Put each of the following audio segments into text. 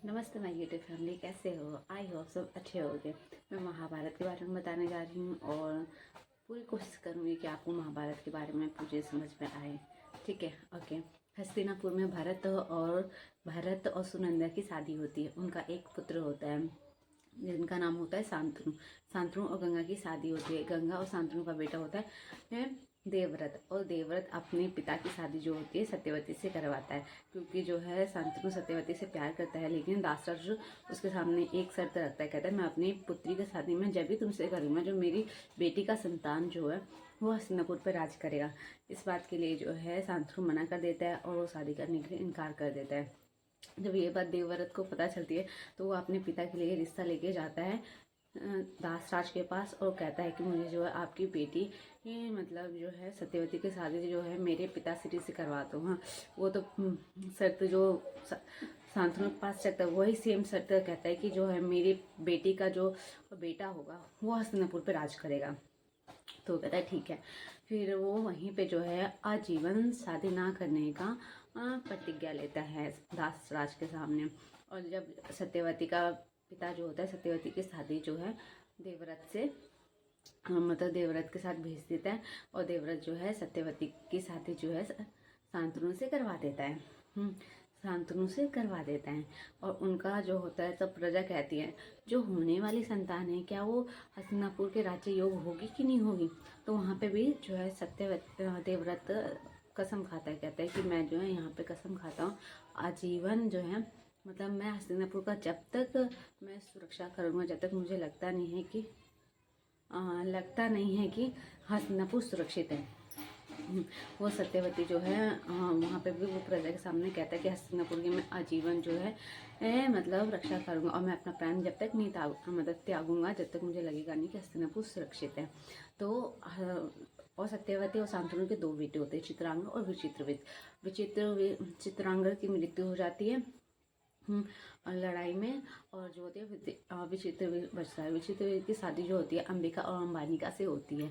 नमस्ते my YouTube family, कैसे हो? आई होप सब अच्छे होंगे। मैं महाभारत के बारे में बताने जा रही हूँ और पूरी कोशिश करूँगी कि आपको महाभारत के बारे में पूरी समझ में आए। ठीक है, ओके। हस्तिनापुर में भरत और सुनंदा की शादी होती है। उनका एक पुत्र होता है जिनका नाम होता है शांतनु। शांतनु और गंगा की शादी होती है। गंगा और शांतनु का बेटा होता है देवव्रत, और देवव्रत अपने पिता की शादी जो होती है सत्यवती से करवाता है, क्योंकि जो है शांतनु सत्यवती से प्यार करता है। लेकिन दासराज उसके सामने एक शर्त रखता है, कहता है मैं अपनी पुत्री की शादी में जब भी तुमसे करूँगा, जो मेरी बेटी का संतान जो है वो हस्तिनापुर पर राज करेगा। इस बात के लिए जो है शांतनु मना कर देता है और वो शादी करने के लिए इनकार कर देता है। जब ये बात देवव्रत को पता चलती है तो वो अपने पिता के लिए रिश्ता लेके जाता है दासराज के पास और कहता है कि मुझे जो है आपकी बेटी ये मतलब जो है सत्यवती की शादी जो है मेरे पिता श्री से करवा दो। हाँ, वो तो शर्त जो शांतनु के पास शर्त है वही सेम शर्त कहता है कि जो है मेरी बेटी का जो बेटा होगा वो हस्तिनापुर पे राज करेगा। तो कहता है ठीक है। फिर वो वहीं पे जो है आजीवन शादी ना करने का प्रतिज्ञा लेता है दासराज के सामने। और जब सत्यवती का पिता जो होता है सत्यवती की शादी जो है देवव्रत से मतलब देवव्रत के साथ भेज देता है और देवव्रत जो है सत्यवती की शादी जो है शांतनु से करवा देता है। शांतनु से करवा देता है और उनका जो होता है सब प्रजा कहती है जो होने वाली संतान है क्या वो हस्तिनापुर के राज्य योग होगी कि नहीं होगी। तो वहाँ पे भी जो है देवव्रत कसम खाता है, कहता है कि मैं जो है यहाँ पे कसम खाता हूँ आजीवन जो है मतलब मैं हस्तिनापुर का जब तक मैं सुरक्षा करूँगा, जब तक मुझे लगता नहीं है कि हस्तिनापुर सुरक्षित है। वो सत्यवती जो है वहाँ पे भी वो प्रजा के सामने कहता है कि हस्तिनापुर की मैं आजीवन जो है मतलब रक्षा करूँगा और मैं अपना प्राण जब तक नहीं त्यागूंगा जब तक मुझे लगेगा नहीं कि हस्तिनापुर सुरक्षित है। तो और सत्यवती और शांतनु के दो बेटे होते हैं, चित्रांगद और चित्रांगद की मृत्यु हो जाती है लड़ाई में, और जो होती है विचित्रवीर बचता है। विचित्रवीर की शादी जो होती है अंबिका और अंबालिका से होती है।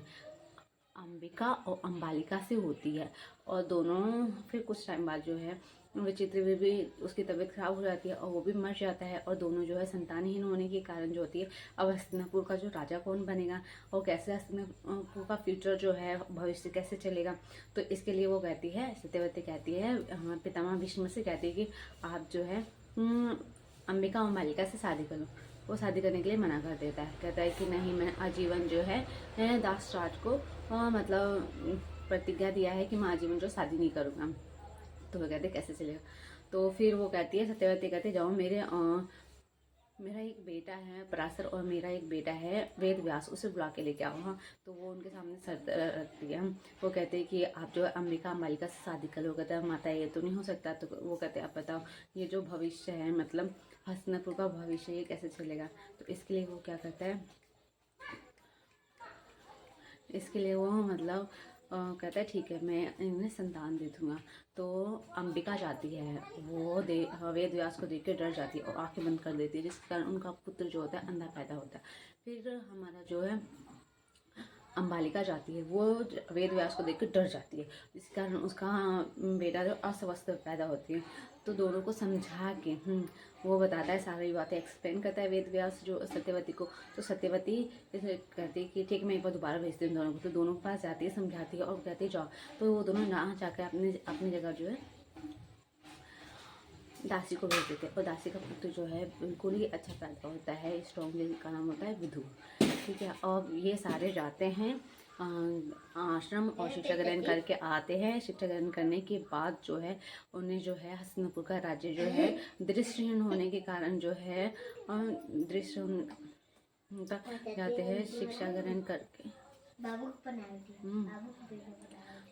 अंबिका और अंबालिका से होती है और दोनों फिर कुछ टाइम बाद जो है विचित्रवीर भी उसकी तबीयत खराब हो जाती है और वो भी मर जाता है और दोनों जो है संतानहीन होने के कारण जो होती है अब हस्तिनापुर का जो राजा कौन बनेगा और कैसे हस्तिनापुर का फ्यूचर जो है भविष्य कैसे चलेगा। तो इसके लिए वो कहती है सत्यवती कहती है पितामह भीष्म से कहती है कि आप जो है अंबिका और अंबालिका से शादी करो। वो शादी करने के लिए मना कर देता है, कहता है कि नहीं मैं आजीवन जो है दासराज को मतलब प्रतिज्ञा दिया है कि मैं आजीवन जो शादी नहीं करूँगा। तो वो कहते कैसे चलेगा। तो फिर वो कहती है सत्यवती कहती है जाओ मेरा एक बेटा है पराशर और मेरा एक बेटा है वेद व्यास, उसे बुला के लेके आओ। हाँ, तो वो उनके सामने शर्त रखती है। वो कहते हैं कि आप जो अंबिका अंबालिका से शादी करो। कहता है माता ये तो नहीं हो सकता। तो वो कहते हैं आप बताओ ये जो भविष्य है मतलब हस्तिनापुर का भविष्य ये कैसे चलेगा। तो इसके लिए वो क्या करता है, इसके लिए वो मतलब कहता है ठीक है मैं इन्हें संतान दे दूँगा। तो अंबिका जाती है, वो वेद व्यास को देख के डर जाती है और आंखें बंद कर देती है, जिसके कारण उनका पुत्र जो होता है अंधा पैदा होता है। फिर हमारा जो है अंबालिका जाती है, वो वेद व्यास को देख कर डर जाती है, जिस कारण उसका बेटा जो अस्वस्थ पैदा होती है। तो दोनों को समझा के वो बताता है, सारी बातें एक्सप्लेन करता है वेद व्यास जो सत्यवती को। तो सत्यवती कहती है कि ठीक मैं एक बार दोबारा भेजती हूँ दोनों को। तो दोनों के पास जाती है, समझाती है और कहती है जाओ। तो वो दोनों ना जाकर अपनी जगह जो है दासी को भेज देते हैं और दासी का पुत्र जो है बिल्कुल ही अच्छा पैदा होता है, स्ट्रॉन्ग, जिसका नाम होता है विदु। ठीक है, अब ये सारे जाते हैं आश्रम और शिक्षा ग्रहण करके आते हैं। शिक्षा ग्रहण करने के बाद जो है उन्हें जो है हस्तिनापुर का राज्य जो है दृष्टिहीन होने के कारण जो है जाते हैं शिक्षा ग्रहण करके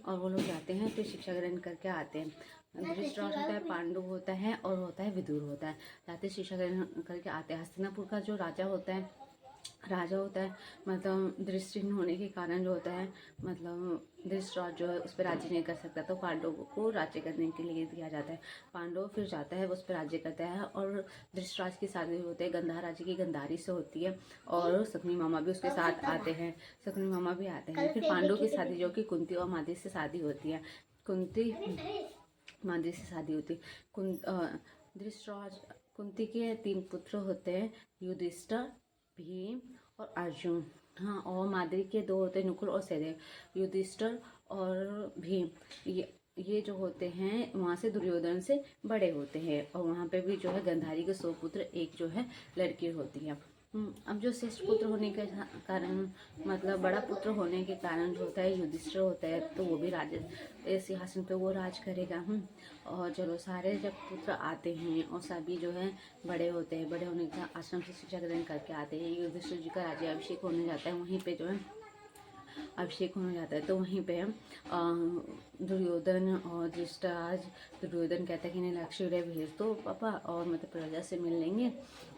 और वो लोग जाते हैं फिर शिक्षा ग्रहण करके आते हैं। धृतराष्ट्र होता है, पांडु होता है और होता है विदुर होता है। जाते शिक्षा ग्रहण करके आते हैं। हस्तिनापुर का जो राजा होता है मतलब दृष्टिहीन होने के कारण जो होता है मतलब धृतराष्ट्र जो है उस पर राज्य नहीं कर सकता, तो पांडवों को राज्य करने के लिए दिया जाता है। पांडव फिर जाता है उस पर राज्य करता है और धृतराष्ट्र की शादी होती है गंधार राज्य की गंधारी से होती है और शकुनी मामा भी उसके साथ आते हैं। शकुनी मामा भी आते हैं। फिर पांडव की शादी जो कि कुंती और माद्री से शादी होती है। कुंती माद्री से शादी होती है। धृतराष्ट्र कुंती के 3 पुत्र होते हैं, युधिष्ठिर, भीम और अर्जुन। हाँ, और माद्री के 2 होते हैं, नकुल और सहदेव। युधिष्ठिर और भीम ये जो होते हैं वहाँ से दुर्योधन से बड़े होते हैं, और वहाँ पे भी जो है गंधारी के 100 पुत्र, एक जो है लड़की होती है। अब जो श्रेष्ठ पुत्र होने के कारण, मतलब बड़ा पुत्र होने के कारण जो होता है युधिष्ठिर होता है, तो वो भी राज सिंहासन पे वो राज करेगा। और चलो सारे जब पुत्र आते हैं और सभी जो है बड़े होते हैं, बड़े होने का आश्रम से शिक्षा ग्रहण करके आते हैं, युधिष्ठिर जी का राज्याभिषेक होने जाता है, वहीं पे जो है अभिषेक होने जाता है। तो वहीं पे दुर्योधन और धृतराष्ट्र, दुर्योधन कहता है कि नहीं लक्ष्य ग्रह भेज दो पापा, और मतलब प्रजा से मिल लेंगे,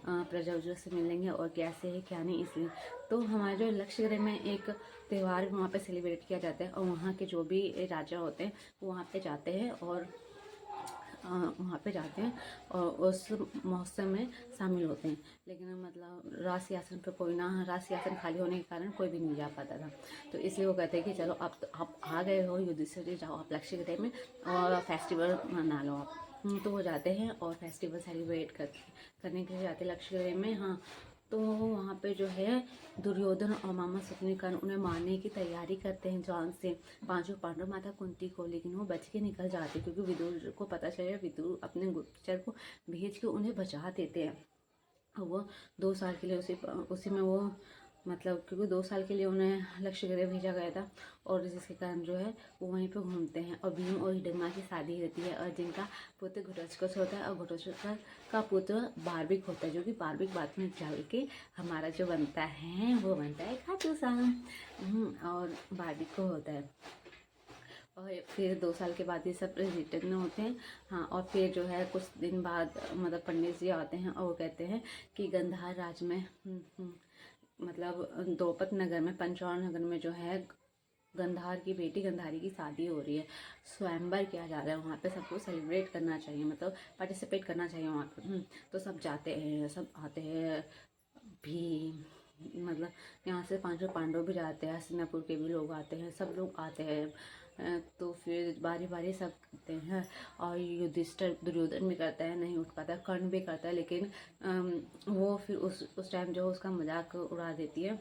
प्रजा से मिल लेंगे, और कैसे है क्या नहीं, इसलिए तो हमारे जो लक्ष्य ग्रह में एक त्यौहार वहाँ पे सेलिब्रेट किया जाता है, और वहाँ के जो भी राजा होते हैं वो वहाँ पे जाते हैं और वहाँ पे जाते हैं और उस महोत्सव में शामिल होते हैं। लेकिन मतलब राज सिंहासन पे कोई ना, राज सिंहासन खाली होने के कारण कोई भी नहीं जा पाता था, तो इसलिए वो कहते हैं कि चलो अब तो आप आ गए हो युधिष्ठिर, जाओ आप लक्ष्य ग्रह में और फेस्टिवल मना लो आप। तो वो जाते हैं और फेस्टिवल सेलिब्रेट करने के लिए जाते हैं लक्ष्य ग्रह में। हाँ, तो वहाँ पे जो है दुर्योधन और मामा शकुनी उन्हें मारने की तैयारी करते हैं जान से, 5 पांडव माता कुंती को, लेकिन वो बच के निकल जाते क्योंकि विदुर को पता चले, विदुर अपने गुप्तचर को भेज के उन्हें बचा देते हैं। और वो 2 साल के लिए उसी में वो मतलब, क्योंकि 2 साल के लिए उन्हें लक्ष्य ग्रह भेजा गया था, और जिसके कारण जो है वो वहीं पे घूमते हैं। और भीम और हिडिम्बा की शादी होती है, और जिनका पुत्र घटोत्कच होता है, और घटोत्कच का पुत्र बार्बिक होता है, जो कि बार्बिक बाद में चल के हमारा जो बनता है वो बनता है खाटू श्याम। और बार्बिक को होता है, और फिर 2 साल के बाद ये सब रिटर्न होते हैं। हाँ, और फिर जो है कुछ दिन बाद मतलब पंडित जी आते हैं और वो कहते हैं कि गंधार राज में मतलब द्रौपद नगर में, पंचौर नगर में जो है गंधार की बेटी गंधारी की शादी हो रही है, स्वयंवर किया जा रहा है, वहाँ पे सबको सेलिब्रेट करना चाहिए, मतलब पार्टिसिपेट करना चाहिए वहाँ पे। तो सब जाते हैं, सब आते हैं भी, मतलब यहाँ से 5 पांडव भी जाते हैं, हस्तिनापुर के भी लोग आते हैं, सब लोग आते हैं। तो फिर बारी बारी सब करते हैं, और युधिष्ठिर, दुर्योधन भी करता है, नहीं उठ पाता, कर्ण भी करता है, लेकिन वो फिर उस टाइम जो उसका मजाक उड़ा देती है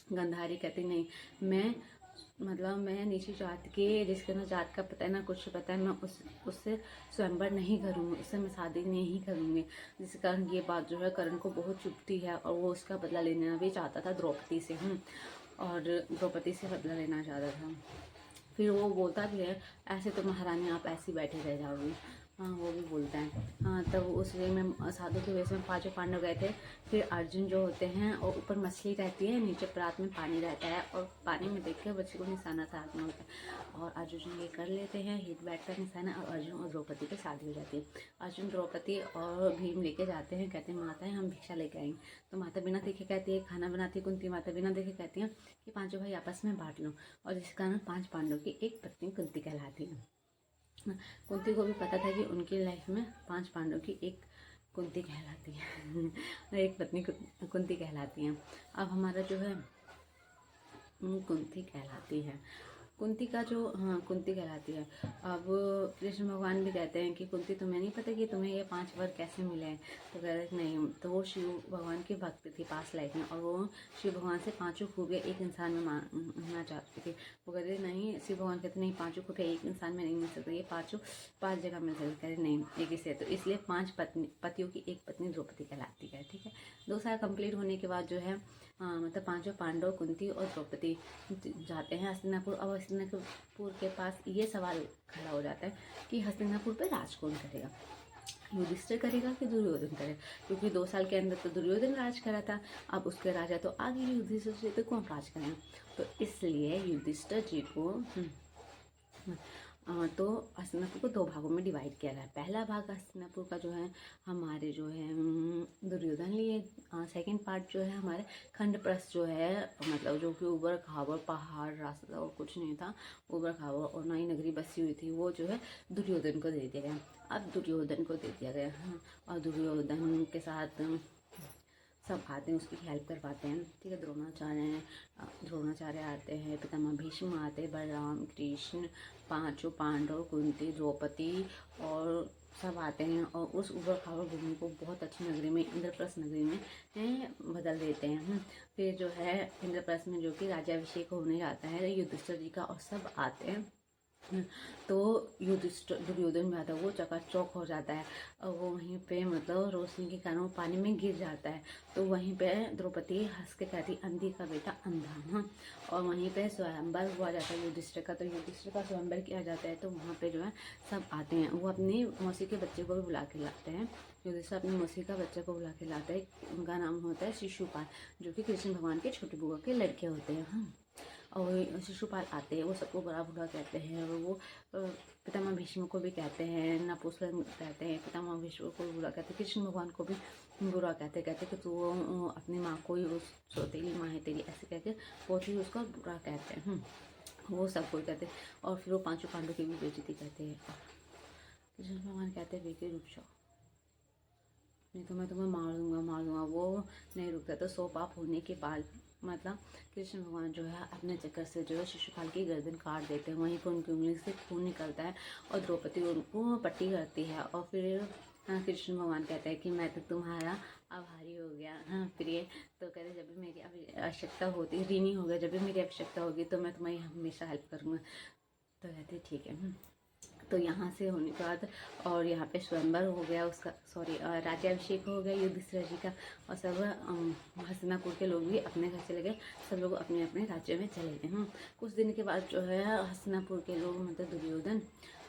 गंधारी, कहती नहीं, मैं नीची जात के, जिसके ना जात का पता है ना कुछ पता है, मैं उससे स्वयंवर नहीं करूँगी, उससे मैं शादी नहीं करूँगी। जिस कारण ये बात जो है कर्ण को बहुत चुभती है, और वो उसका बदला लेना भी चाहता था द्रौपदी से। और द्रौपदी से बदला लेना चाहता था। फिर वो बोलता भी है, ऐसे तो महारानी आप ऐसे बैठे रह जाओगी। हाँ, वो भी बोलता है। हाँ, तब उस वे में साधु के वेश में 5 पांडव गए थे। फिर अर्जुन जो होते हैं, और ऊपर मछली रहती है, नीचे प्रात में पानी रहता है, और पानी में देख के बच्चे को निशाना साधना होता है, और अर्जुन ये कर लेते हैं, हिट बैठ कर निशाना, और अर्जुन और द्रौपदी की शादी हो जाती है। अर्जुन द्रौपदी और भीम लेके जाते हैं, कहते हैं माताएं हम भिक्षा लेके आएंगे। तो माता बिना देखे कहती है, खाना बनाती है कुंती माता, बिना देखे कहती है कि 5 भाई आपस में बांट लो, और जिस कारण 5 पांडव की एक पत्नी कुंती कहलाती है। कुंती को भी पता था कि उनकी लाइफ में 5 पांडव की एक कुंती कहलाती है एक पत्नी कुंती कहलाती है। अब हमारा जो है कुंती कहलाती है, कुंती का जो, हाँ कुंती कहलाती है। अब कृष्ण भगवान भी कहते हैं कि कुंती तुम्हें नहीं पता कि तुम्हें ये 5 वर कैसे मिले हैं, तो कहते नहीं, तो वो शिव भगवान की भक्त थी पास लाइफ में, और वो शिव भगवान से 5 खूबियाँ एक इंसान में मांगना चाहती थी। वो कहते नहीं, शिव भगवान कहते नहीं, 5 खूबियाँ एक इंसान में नहीं मिल सकती, ये 5 जगह मिल सकती, कहते नहीं एक ही से, तो इसलिए 5 पतियों की एक पत्नी द्रौपदी कहलाती है। ठीक है, 2 साल कंप्लीट होने के बाद जो है मतलब 5 पांडव, कुंती और द्रौपदी जाते हैं हस्तिनापुर। अब हस्तिनापुर के पास ये सवाल खड़ा हो जाता है कि हस्तिनापुर पे राज कौन करेगा, युधिष्ठिर करेगा कि दुर्योधन करेगा, क्योंकि 2 साल के अंदर तो दुर्योधन राज करा था, अब उसके राजा तो आगे युधिष्ठिर से, तो कौन राज करेगा। तो इसलिए युधिष्ठिर जी को तो हस्तिनापुर को 2 भागों में डिवाइड किया गया है। पहला भाग हस्तिनापुर का जो है हमारे जो है दुर्योधन लिए, सेकंड पार्ट जो है हमारे खंडप्रस्थ जो है, मतलब जो कि ऊबड़ खाबड़ पहाड़ रास्ता और कुछ नहीं था, ऊबड़ खाबड़ और नई नगरी बसी हुई थी, वो जो है दुर्योधन को दे दिया गया। अब दुर्योधन को दे दिया गया, और दुर्योधन के साथ सब आते हैं, उसकी हेल्प करवाते हैं। ठीक है, द्रोणाचार्य आते हैं, पितामह भीष्म आते हैं, बलराम, कृष्ण, 5 पांडव, कुंती, द्रौपदी और सब आते हैं और उस ऊबड़ खाबड़ भूमि को बहुत अच्छी नगरी में, इंद्रप्रस्थ नगरी में बदल देते हैं। फिर जो है इंद्रप्रस्थ में जो कि राज्याभिषेक होने जाता है युधिष्ठिर जी का, और सब आते हैं। तो युधिष्ठिर दुर्योधन में आता है, वो चकाचौंध हो जाता है और वो वहीं पे मतलब रोशनी के कारण वो पानी में गिर जाता है। तो वहीं पे द्रौपदी हंस के कहती अंधी का बेटा अंधा। हाँ, और वहीं पे स्वयंवर हुआ जाता है युधिष्ठिर का, तो युधिष्ठिर का स्वयंवर किया जाता है। तो वहाँ पे जो है सब आते हैं, वो अपनी मौसी के बच्चे को भी बुला के लाते हैं। युधिष्ठिर अपनी मौसी का बच्चे को बुला के लाता है, उनका नाम होता है शिशुपाल, जो कि कृष्ण भगवान के छोटे बुआ के लड़के होते हैं। हाँ, और शिशुपाल आते हैं, वो सबको बड़ा बुरा कहते हैं, और वो पितामह भीष्म को भी कहते हैं, नपुंसक कहते हैं, पितामह भीष्म को भी बुरा कहते हैं, कृष्ण भगवान को भी बुरा कहते कि तू अपनी माँ को ही उस सौतेली माँ है तेरी, ऐसे कहकर बहुत ही उसका बुरा कहते हैं। वो सबको कहते हैं, और फिर वो पांचों पांडव की भी बेइज्जती करते हैं। कृष्ण भगवान कहते हैं बेटे रुक जाओ, नहीं तो मैं तुम्हें मार दूंगा। वो नहीं रुकता। तो 100 पाप होने के बाद मतलब कृष्ण भगवान जो है अपने चक्कर से जो है शिशुपाल की गर्दन काट देते हैं, वहीं पर उनकी उंगली से खून निकलता है और द्रौपदी उनको पट्टी करती है। और फिर कृष्ण भगवान कहते हैं कि मैं तो तुम्हारा आभारी हो गया। हाँ प्रिय, तो कहते जब भी मेरी आवश्यकता होती, ऋणी हो गया, जब भी मेरी आवश्यकता होगी तो मैं तुम्हें हमेशा हेल्प करूँगा। तो कहते ठीक है। तो यहाँ से होने के बाद और यहाँ पे स्वयंवर हो गया उसका, सॉरी राज्याभिषेक हो गया युधिष्ठिर जी का, और सब हस्तिनापुर के लोग भी अपने घर चले गए, सब लोग अपने अपने राज्य में चले गए। कुछ दिन के बाद जो है हस्तिनापुर के लोग मतलब दुर्योधन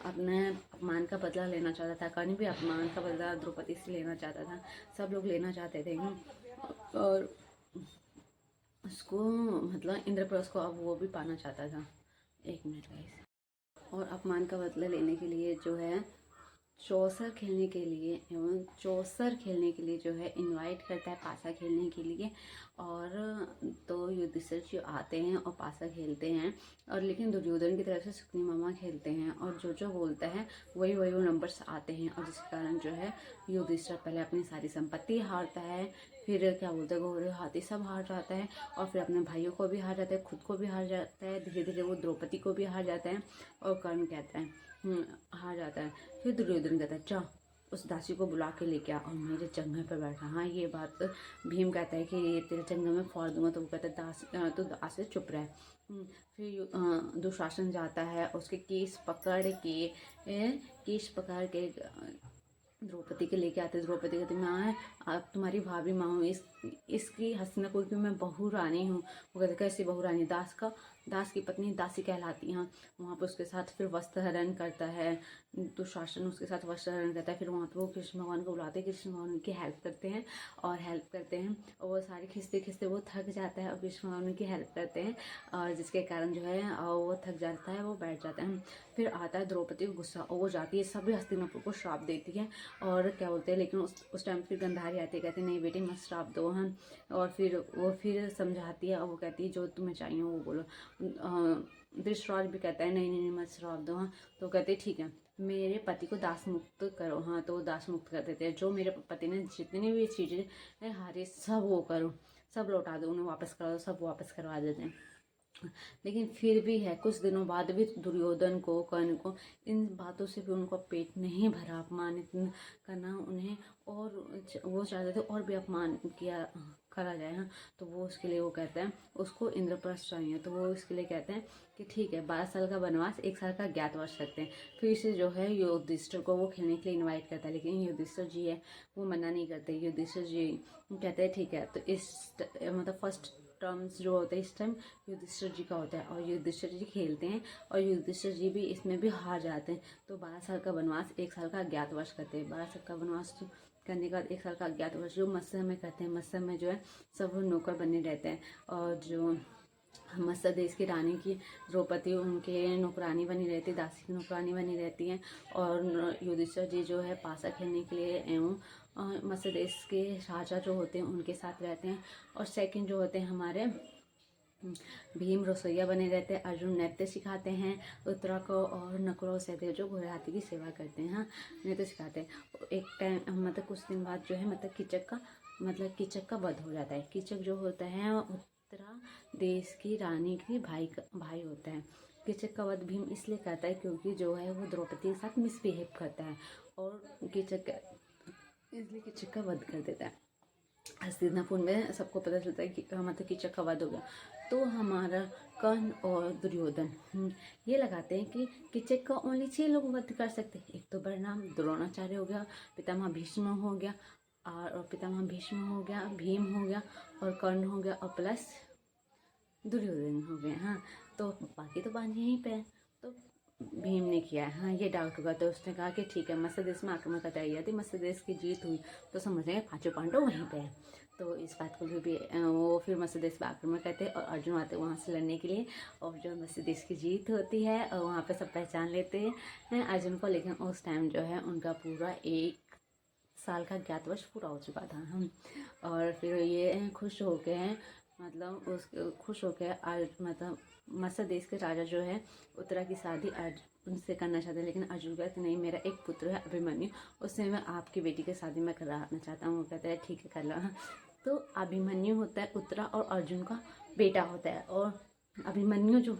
अपने अपमान का बदला लेना चाहता था, कर्ण भी अपमान का बदला द्रौपदी से लेना चाहता था, सब लोग लेना चाहते थे। और उसको मतलब इंद्रप्रस्थ को अब वो भी पाना चाहता था। 1 मिनट गाइस। और अपमान का बदला लेने के लिए जो है चौसर खेलने के लिए जो है इनवाइट करता है पासा खेलने के लिए। और तो युधिष्ठिर जी आते हैं और पासा खेलते हैं, और लेकिन दुर्योधन की तरफ से सुकनी मामा खेलते हैं, और जो बोलता है वही वो नंबर्स आते हैं, और जिसके कारण जो है युधिष्ठिर पहले अपनी सारी संपत्ति हारता है, फिर क्या बोलते हैं घोड़े हाथी सब हार जाता है, और फिर अपने भाइयों को भी हार जाता है, खुद को भी हार जाता है, धीरे धीरे वो द्रौपदी को भी हार जाता है। और कर्ण कहता है हार जाता है। फिर दुर्योधन कहता है जा उस दासी को बुला के लेके आ और मेरे चंगे पर बैठा। हाँ ये बात भीम कहता है कि ये तेरे चंगे में फोड़ दूंगा, तो वो कहता है दास तो दास से चुप रहे। फिर दुशासन जाता है, उसके केस पकड़ के द्रौपदी के लेके आते। द्रौपदी कहती मैं आप तुम्हारी भाभी माँ हूँ, इसकी हस्तिनापुर की मैं बहू रानी हूँ। वो कहते कैसी बहू रानी, दास की पत्नी दासी कहलाती हैं। वहाँ पर उसके साथ फिर वस्त्र हरण करता है, दुशासन उसके साथ वस्त्र हरण करता है। फिर वहाँ पर वो कृष्ण भगवान को बुलाते हैं, कृष्ण भगवान की हेल्प करते हैं, और वो सारे खींचते खींचते वो थक जाता है, और कृष्ण भगवान उनकी हेल्प करते हैं, और जिसके कारण जो है वो थक जाता है, वो बैठ जाता है। फिर आता है द्रौपदी को गुस्सा, और वो जाती है सभी हस्तिनापुर को श्राप देती है, और क्या बोलते हैं लेकिन उस टाइम फिर गंधारी आती है, कहते नहीं बेटी मत श्राप दो। हाँ, और फिर वो फिर समझाती है, और वो कहती है जो तुम्हें चाहिए वो बोलो। धृतराष्ट्र भी कहता है नहीं मत श्राप दो। हाँ, तो कहते ठीक है मेरे पति को दास मुक्त करो। हाँ, तो दास मुक्त कर देते हैं, जो मेरे पति ने जितनी भी चीज़ें हारे सब वो करो, सब लौटा दो, उन्हें वापस करा दो, सब वापस करवा देते हैं। लेकिन फिर भी है कुछ दिनों बाद भी दुर्योधन को कर्ण को इन बातों से भी उनको पेट नहीं भरा, अपमानित करना उन्हें, और वो चाहते थे और भी अपमान किया करा जाए। हाँ, तो वो उसके लिए वो कहते हैं उसको इंद्रप्रस्थ चाहिए, तो वो इसके लिए कहते हैं कि ठीक है 12 साल का वनवास 1 साल का ज्ञातवास रखते हैं। फिर इसे जो है युधिष्ठिर को वो खेलने के लिए इन्वाइट करता है, लेकिन युधिष्ठिर जी है वो मना नहीं करते। युधिष्ठिर जी कहते हैं ठीक है, तो इस मतलब फर्स्ट टर्म्स जो होते हैं इस टाइम युधिष्ठिर जी का होता है, और युधिष्ठिर जी खेलते हैं, और युधिष्ठिर जी भी इसमें भी हार जाते हैं। तो 12 साल का वनवास 1 साल का अज्ञातवास करते हैं। 12 साल का वनवास करने के बाद 1 साल का अज्ञातवास जो मत्स्य में करते हैं, मत्स्य में जो है सब नौकर बने रहते हैं, और जो मत्स्य देश की रानी की द्रौपदी उनके नौकरानी बनी रहती, दासी की नौकरानी बनी रहती हैं, और युधिष्ठिर जी जो है पासा खेलने के लिए एवं मत्स्य देश के राजा जो होते हैं उनके साथ रहते हैं। और सेकंड जो होते हैं हमारे भीम रसोईया बने रहते हैं, अर्जुन नृत्य सिखाते हैं उत्तरा को, और नकुल और सहदेव जो घोड़े हाथी की सेवा करते हैं। हाँ, नृत्य सिखाते हैं। एक टाइम मतलब कुछ दिन बाद जो है मतलब कीचक का वध हो जाता है। कीचक जो होता है उत्तरा देश की रानी की भाई होता है। कीचक का वध भीम इसलिए करता है क्योंकि जो है वो द्रौपदी के साथ मिसबिहेव करता है और इसलिए कीचक का वध कर देता है। हस्तिनापुर में सबको पता चलता है कि मतलब कीचक का वध हो गया। तो हमारा कर्ण और दुर्योधन ये लगाते हैं कि कीचक का ओनली 6 लोग वध कर सकते हैं। एक तो बलराम, द्रोणाचार्य हो गया, पितामह भीष्म हो गया और पितामह भीष्म हो गया, भीम हो गया और कर्ण हो गया और प्लस दुर्योधन हो गए। हाँ, तो बाकी तो बांध यहीं पे है। तो भीम ने किया, हाँ ये डाउट होगा, तो उसने कहा कि ठीक है, मत्स्य देश में आक्रमण करता है, यदि मत्स्य देश की जीत हुई तो समझेंगे पांचों पांडव वहीं पे है। तो इस बात को भी वो फिर मत्स्य देश पर आक्रमण करते हैं और अर्जुन आते हैं वहाँ से लड़ने के लिए। और जो मत्स्य देश की जीत होती है और वहाँ पे सब पहचान लेते हैं अर्जुन को। लेकिन उस टाइम जो है उनका पूरा 1 साल का ज्ञातवास पूरा हो चुका था। हम और फिर ये खुश हो गए हैं, मतलब उस खुश हो गए मतलब मत्स्य देश के राजा जो है उत्तरा की शादी अर्जुन से करना चाहते हैं। लेकिन अर्जुन कहते नहीं, मेरा एक पुत्र है अभिमन्यु, उससे मैं आपकी बेटी की शादी में कराना चाहता हूँ। वो कहते हैं ठीक है कर लो। तो अभिमन्यु होता है उत्तरा और अर्जुन का बेटा होता है। और अभिमन्यु जो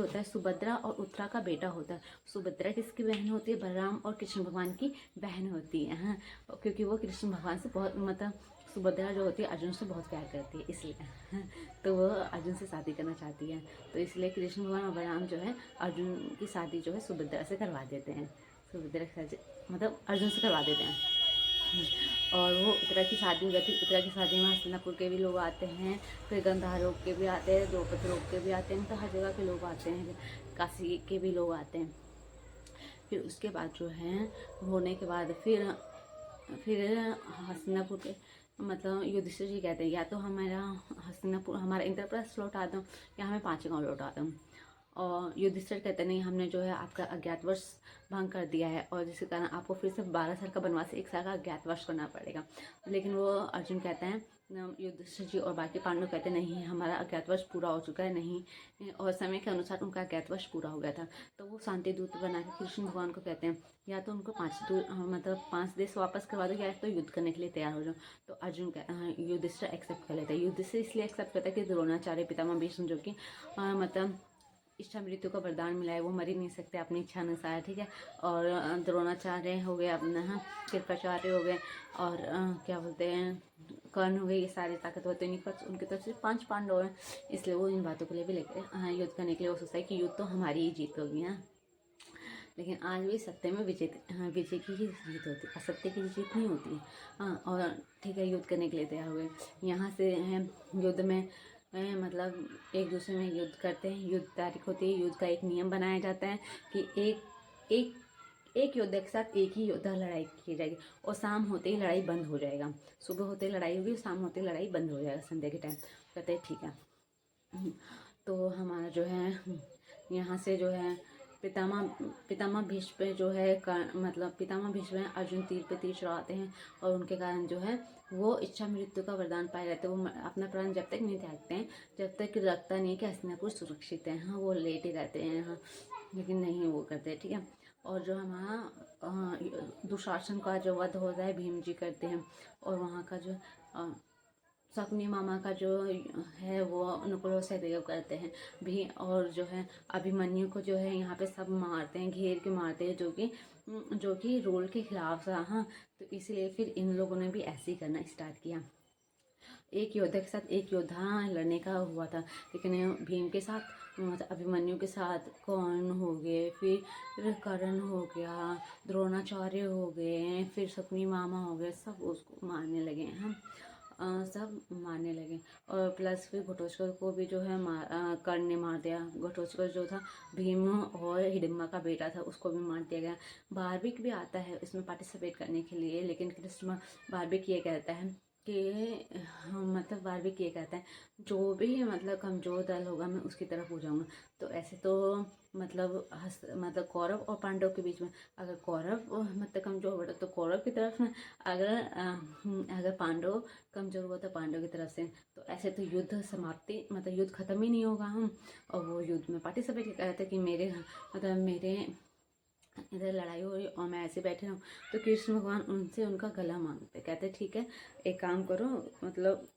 होता है सुभद्रा और उत्तरा का बेटा होता है। सुभद्रा किसकी बहन होती है? बलराम और कृष्ण भगवान की बहन होती है। हाँ, क्योंकि वो कृष्ण भगवान से बहुत मतलब सुभद्रा जो होती है अर्जुन से बहुत प्यार करती है इसलिए। हाँ, तो वो अर्जुन से शादी करना चाहती है। तो इसलिए कृष्ण भगवान और बलराम जो है अर्जुन की शादी जो है सुभद्रा से करवा देते हैं। सुभद्रा की शादी मतलब अर्जुन से करवा देते हैं। और वो उत्तरा की शादी हो जाती है। उत्तरा की शादी में हस्तिनापुर के भी लोग आते हैं, फिर गंधारों के भी आते हैं, द्रौपदी लोग के भी आते हैं, तो हर जगह के लोग आते हैं, काशी के भी लोग आते हैं। फिर उसके बाद जो है होने के बाद फिर हस्तिनापुर के मतलब युधिष्ठिर जी कहते हैं या तो हमारा हस्तिनापुर हमारा इंद्रप्रस्थ लौटा दो या हमें 5 गाँव लौटा दो। और युधिष्ठिर कहते नहीं, हमने जो है आपका अज्ञातवास भंग कर दिया है और जिसके कारण आपको फिर से 12 साल का वनवास 1 साल का अज्ञातवास करना पड़ेगा। लेकिन वो अर्जुन कहते हैं, युधिष्ठिर जी और बाकी पांडव कहते नहीं, हमारा अज्ञातवास पूरा हो चुका है नहीं, और समय के अनुसार उनका अज्ञातवास पूरा हो गया था। तो वो शांति दूत बना के कृष्ण भगवान को कहते हैं या तो उनको 5 देश वापस करवा दो या तो युद्ध करने के लिए तैयार हो जाओ। तो अर्जुन युधिष्ठिर एक्सेप्ट कर लेता है। युधिष्ठिर इसलिए एक्सेप्ट करता है कि द्रोणाचार्य पितामह भीष्म जो कि मतलब इच्छा मृत्यु का वरदान मिला है, वो मर ही नहीं सकते अपनी इच्छा अनुसार, ठीक है। और द्रोणाचार्य हो गए अपना, कृपाचार्य हो गए और क्या बोलते हैं कर्ण हो गए, ये सारे ताकतवर तो उनके तरफ सिर्फ 5 पांडव हैं। इसलिए वो इन बातों के लिए भी लेकर युद्ध करने के लिए वो सोचता है कि युद्ध तो हमारी ही जीत होगी। हाँ, लेकिन आज भी सत्य में विजय की ही जीत होती है, असत्य की जीत नहीं होती है। हाँ, और ठीक है युद्ध करने के लिए तैयार हो गए। यहाँ से युद्ध में मतलब एक दूसरे में युद्ध करते हैं, युद्ध तारीख होती है। युद्ध का एक नियम बनाया जाता है कि एक योद्धा के साथ एक ही योद्धा लड़ाई की जाएगी और शाम होते ही लड़ाई बंद हो जाएगा। सुबह होते ही लड़ाई होगी, शाम होते ही लड़ाई बंद हो जाएगा संध्या के टाइम। कहते हैं ठीक है। तो हमारा जो है यहाँ से जो है पितामह भीष्म जो है मतलब पितामह भीष्म अर्जुन तीर पे तीर चढ़ाते हैं और उनके कारण जो है वो इच्छा मृत्यु का वरदान पाए रहते हैं। वो अपना प्राण जब तक नहीं त्यागते हैं जब तक लगता नहीं कि हस्तिनापुर सुरक्षित है। हाँ, वो लेटे रहते हैं। हाँ, लेकिन नहीं वो करते, ठीक है। और जो हमारा दुशासन का जो वध होता है भीम जी करते हैं और वहाँ का जो शकुनी मामा का जो है वो नकुल और सहदेव करते हैं भी। और जो है अभिमन्यु को जो है यहाँ पे सब मारते हैं, घेर के मारते हैं, जो कि रूल के खिलाफ था। हाँ, तो इसलिए फिर इन लोगों ने भी ऐसे ही करना स्टार्ट किया। एक योद्धा के साथ एक योद्धा लड़ने का हुआ था, लेकिन भीम के साथ मतलब अभिमन्यु के साथ कर्ण हो गए, फिर कर्ण हो गया, द्रोणाचार्य हो गए, फिर शकुनी मामा हो गए, सब उसको मारने लगे। हम सब मारने लगे। और प्लस फिर घटोत्कच को भी जो है कर्ण ने मार दिया। घटोत्कच जो था भीम और हिडिम्बा का बेटा था, उसको भी मार दिया गया। बार्बिक भी आता है इसमें पार्टिसिपेट करने के लिए, लेकिन कृष्ण बार्बिक ये कहता है कि मतलब बार्बिक ये कहता है जो भी मतलब कमजोर दल होगा मैं उसकी तरफ हो जाऊंगा। तो ऐसे तो मतलब कौरव और पांडव के बीच में अगर कौरव मतलब कमजोर हुआ तो कौरव की तरफ में, अगर पांडव कमजोर हुआ तो पांडव की तरफ से। तो ऐसे तो युद्ध समाप्ति मतलब युद्ध खत्म ही नहीं होगा। हम और वो युद्ध में पार्टिसिपेट करते कि मेरे इधर लड़ाई हो रही और मैं ऐसे बैठे रहूँ। तो कृष्ण भगवान उनका गला मांगते, कहते ठीक है एक काम करो, मतलब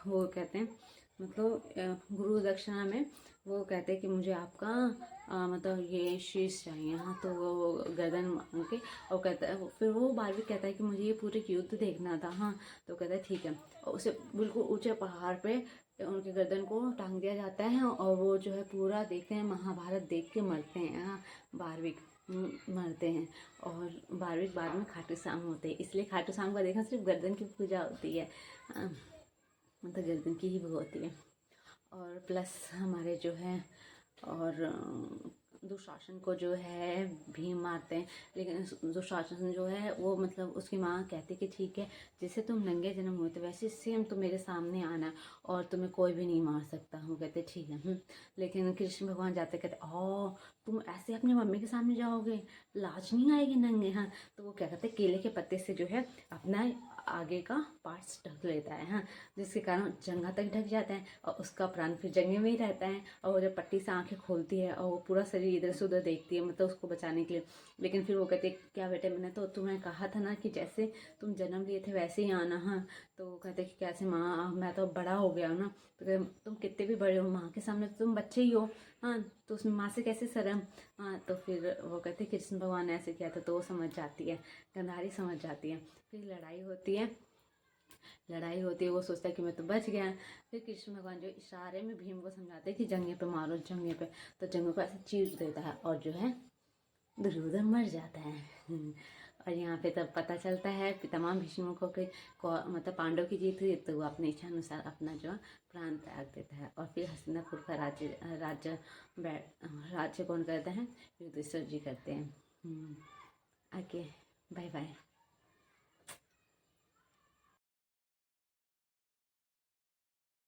वो कहते हैं मतलब गुरु दक्षिणा में वो कहते हैं कि मुझे आपका मतलब ये शीश चाहिए। हाँ, तो वो गर्दन मांग के और कहता है, फिर वो बारहवीं कहता है कि मुझे ये पूरे युद्ध देखना था। हाँ, तो कहता है ठीक है, और उसे बिल्कुल ऊंचे पहाड़ पे उनके गर्दन को टांग दिया जाता है और वो जो है पूरा देखते हैं, महाभारत देख के मरते हैं। हाँ, बारहवीं मरते हैं। और बारहवीं बाद में खाटू श्याम होते हैं, इसलिए खाटू श्याम का देखना सिर्फ गर्दन की पूजा होती है। मतलब गर्दन की ही वो होती है। और प्लस हमारे जो है और दुशासन को जो है भीम मारते हैं, लेकिन दुशासन जो है वो मतलब उसकी माँ कहती कि ठीक है, जैसे तुम नंगे जन्म हुए थे वैसे सेम तुम मेरे सामने आना और तुम्हें कोई भी नहीं मार सकता। हम कहते ठीक है। लेकिन कृष्ण भगवान जाते कहते ओ तुम ऐसे अपनी मम्मी के सामने जाओगे, लाज नहीं आएगी नंगे। हाँ, तो वो क्या करते केले के पत्ते से जो है अपना आगे का पार्ट्स ढक लेता है। हाँ, जिसके कारण जंघा तक ढक जाता है और उसका प्राण फिर जंघे में ही रहता है। और वो जब पट्टी से आंखें खोलती है और वो पूरा शरीर इधर से उधर देखती है, मतलब उसको बचाने के लिए। लेकिन फिर वो कहते क्या बेटे, मैंने तो तुम्हें कहा था ना कि जैसे तुम जन्म लिए थे वैसे ही आना। हाँ, तो वो कहते कि कैसे माँ, मैं तो बड़ा हो गया हूँ ना। तो कहते तुम कितने भी बड़े हो, माँ के सामने तो तुम बच्चे ही हो। हाँ, तो उसमें माँ से कैसे शर्म। हाँ, तो फिर वो कहते कृष्ण भगवान ने ऐसे किया था, तो वो समझ जाती है, गंधारी समझ जाती है। फिर लड़ाई होती है, वो सोचता है कि मैं तो बच गया। फिर कृष्ण भगवान जो इशारे में भीम को समझाते हैं कि जंघे पे मारो, जंघे पे, तो जंघे को ऐसे चीर देता है और जो है दुर्योधन मर जाता है। और यहाँ पे तब पता चलता है कि तमाम भीष्मकों के मतलब पांडव की जीत हुई, तो वो अपने इच्छा अनुसार अपना जो प्राण त्याग देता है। और फिर हस्तिनापुर का राज्य कौन करता है, युधिष्ठिर जी करते हैं। Okay, bye bye.